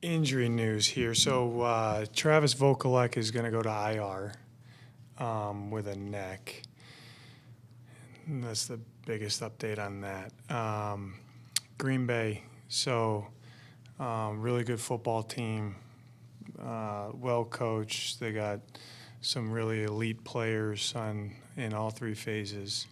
Injury news here. So Travis Vokalek is going to go to IR with a neck. And that's the biggest update on that. Green Bay. So really good football team, well coached. They got some really elite players in all three phases.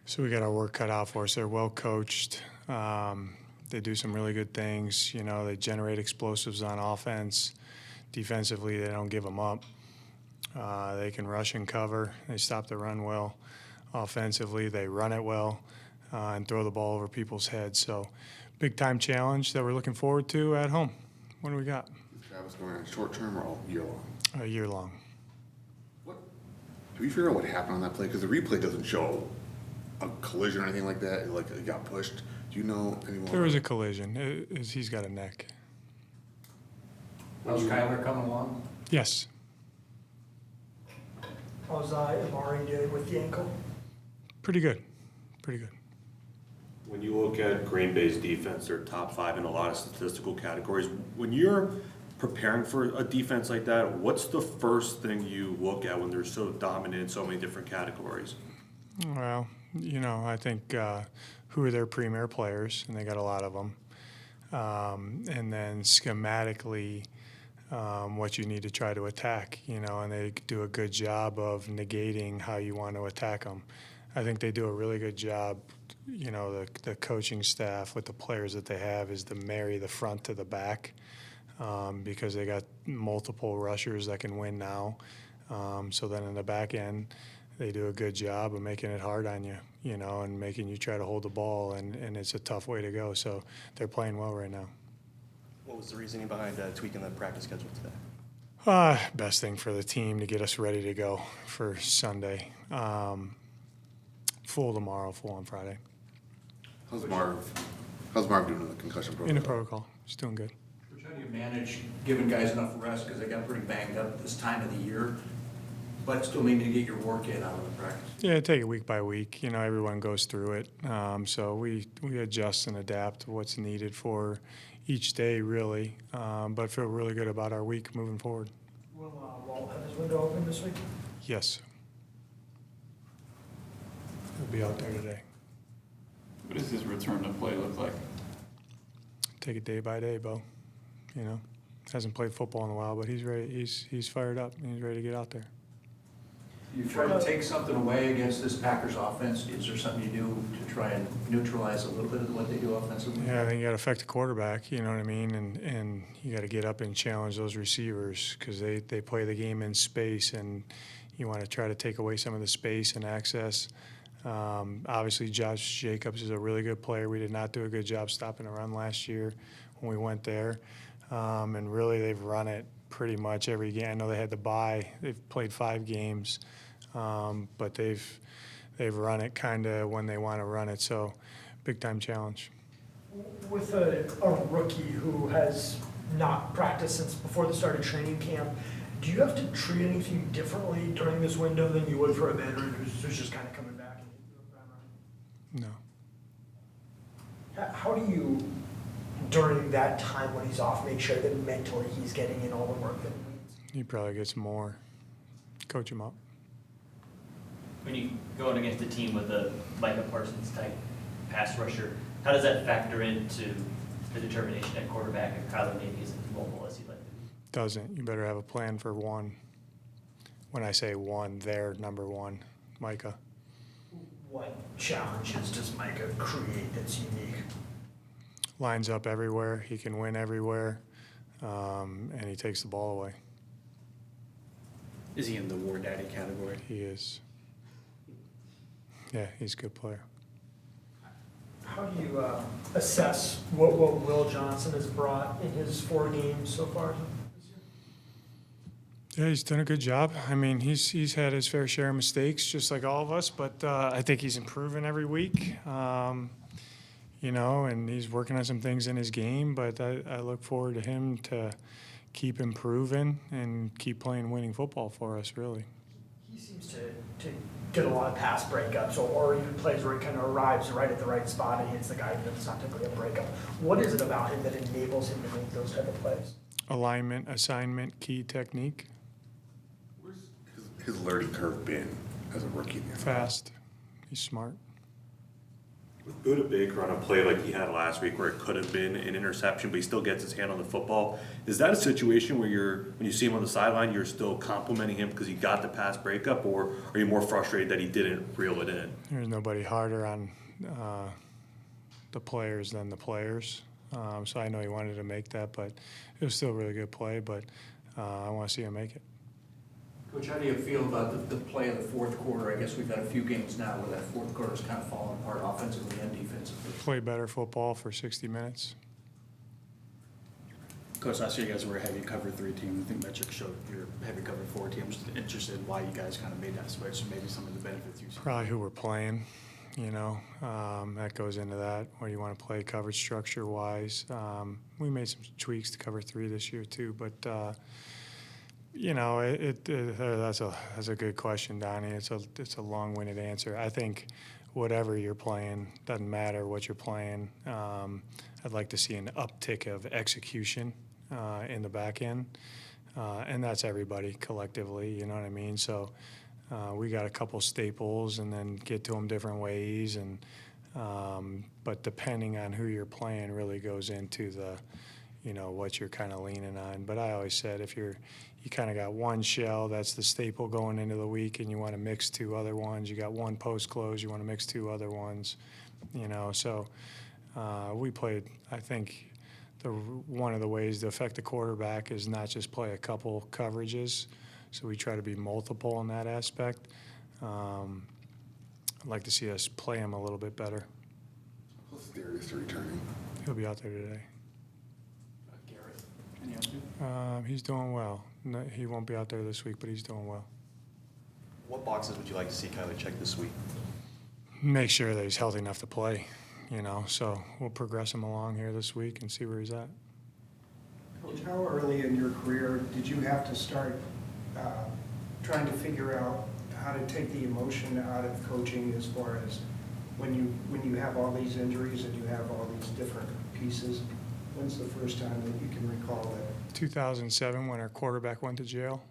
So we got our work cut out for us. They're well coached. They do some really good things. You know, they generate explosives on offense. Defensively, they don't give them up. They can rush and cover. They stop the run well. Offensively, they run it well and throw the ball over people's heads. So big-time challenge that we're looking forward to at home. What do we got? Is Travis going on short-term or all year long? A year long. What? Have you figured out what happened on that play? Because the replay doesn't show a collision or anything like that. Like it got pushed. Do you know anyone? There was a collision. He's got a neck. How's Kyler coming along? Yes. How's Amari doing with the ankle? Pretty good. Pretty good. When you look at Green Bay's defense, they're top 5 in a lot of statistical categories. When you're preparing for a defense like that, what's the first thing you look at when they're so dominant in so many different categories? Well, you know, I think who are their premier players, and they got a lot of them. And then schematically, what you need to try to attack, you know, and they do a good job of negating how you want to attack them. I think they do a really good job, you know, the coaching staff with the players that they have is to marry the front to the back because they got multiple rushers that can win now. So then in the back end, they do a good job of making it hard on you, you know, and making you try to hold the ball, and it's a tough way to go. So they're playing well right now. What was the reasoning behind tweaking the practice schedule today? Best thing for the team to get us ready to go for Sunday. Full tomorrow, full on Friday. How's Marv doing in the concussion protocol? In the protocol. He's doing good. Which, how do you manage giving guys enough rest because they got pretty banged up this time of the year, but still need to get your work in out of the practice? Yeah, take it week by week. You know, everyone goes through it. So we adjust and adapt to what's needed for each day, really, but feel really good about our week moving forward. Will Walt have his window open this week? Yes. He'll be out there today. What does his return to play look like? Take it day by day, Bo. You know, hasn't played football in a while, but he's ready. He's fired up and he's ready to get out there. You try to take something away against this Packers offense. Is there something you do to try and neutralize a little bit of what they do offensively? Yeah, I think you got to affect the quarterback, you know what I mean? And you got to get up and challenge those receivers because they play the game in space, and you want to try to take away some of the space and access. Obviously, Josh Jacobs is a really good player. We did not do a good job stopping the run last year when we went there. And really, they've run it pretty much every game. I know they had the bye. They've played 5 games, but they've run it kind of when they want to run it. So, big-time challenge. With a rookie who has not practiced since before the start of training camp, do you have to treat anything differently during this window than you would for a veteran who's just kind of coming back? No. How do you, during that time when he's off, make sure that mentally he's getting in all the work that he needs? He probably gets more. Coach him up. When you going against a team with a Micah Parsons type pass rusher, how does that factor into the determination at quarterback if Kyler maybe isn't as mobile as he'd like to be? Doesn't. You better have a plan for one. When I say one, they're number one, Micah. What challenges does Micah create that's unique? Lines up everywhere. He can win everywhere, and he takes the ball away. Is he in the War Daddy category? He is. Yeah, he's a good player. How do you assess what Will Johnson has brought in his 4 games so far this year? Yeah, he's done a good job. I mean, he's had his fair share of mistakes, just like all of us, but I think he's improving every week. You know, and he's working on some things in his game, but I look forward to him to keep improving and keep playing winning football for us, really. He He seems to get a lot of pass breakups or even plays where he kind of arrives right at the right spot and hits the guy that's not typically a breakup. What is it about him that enables him to make those type of plays? Alignment, assignment, key technique, Where's his learning curve been as a rookie? fast. He's smart. With Buda Baker on a play like he had last week where it could have been an interception, but he still gets his hand on the football, is that a situation where when you see him on the sideline, you're still complimenting him because he got the pass breakup, or are you more frustrated that he didn't reel it in? There's nobody harder on the players than the players. So I know he wanted to make that, but it was still a really good play, but I want to see him make it. Coach, how do you feel about the play of the fourth quarter? I guess we've had a few games now where that fourth quarter's kind of fallen apart offensively and defensively. Play better football for 60 minutes. Coach, last year you guys were a heavy cover 3 team. I think metrics showed you're a heavy cover 4 team. I'm just interested in why you guys kind of made that switch and maybe some of the benefits you see. Probably who we're playing, that goes into that. What do you want to play coverage structure wise? We made some tweaks to cover 3 this year too, but that's a good question, Donnie. It's a long-winded answer. I think whatever you're playing, doesn't matter what you're playing. I'd like to see an uptick of execution in the back end, and that's everybody collectively. You know what I mean? So we got a couple staples, and then get to them different ways. And but depending on who you're playing, really goes into the what you're kind of leaning on. But I always said if you kind of got one shell, that's the staple going into the week, and you want to mix 2 other ones. You got one post close, you want to mix 2 other ones. So we played. I think one of the ways to affect the quarterback is not just play a couple coverages. So we try to be multiple in that aspect. I'd like to see us play him a little bit better. What's Darius returning? He'll be out there today. Garrett. Any update? He's doing well. No, he won't be out there this week, but he's doing well. What boxes would you like to see Kyler check this week? Make sure that he's healthy enough to play, So we'll progress him along here this week and see where he's at. Coach, how early in your career did you have to start trying to figure out how to take the emotion out of coaching, as far as when you have all these injuries and you have all these different pieces? When's the first time that you can recall that? 2007, when our quarterback went to jail.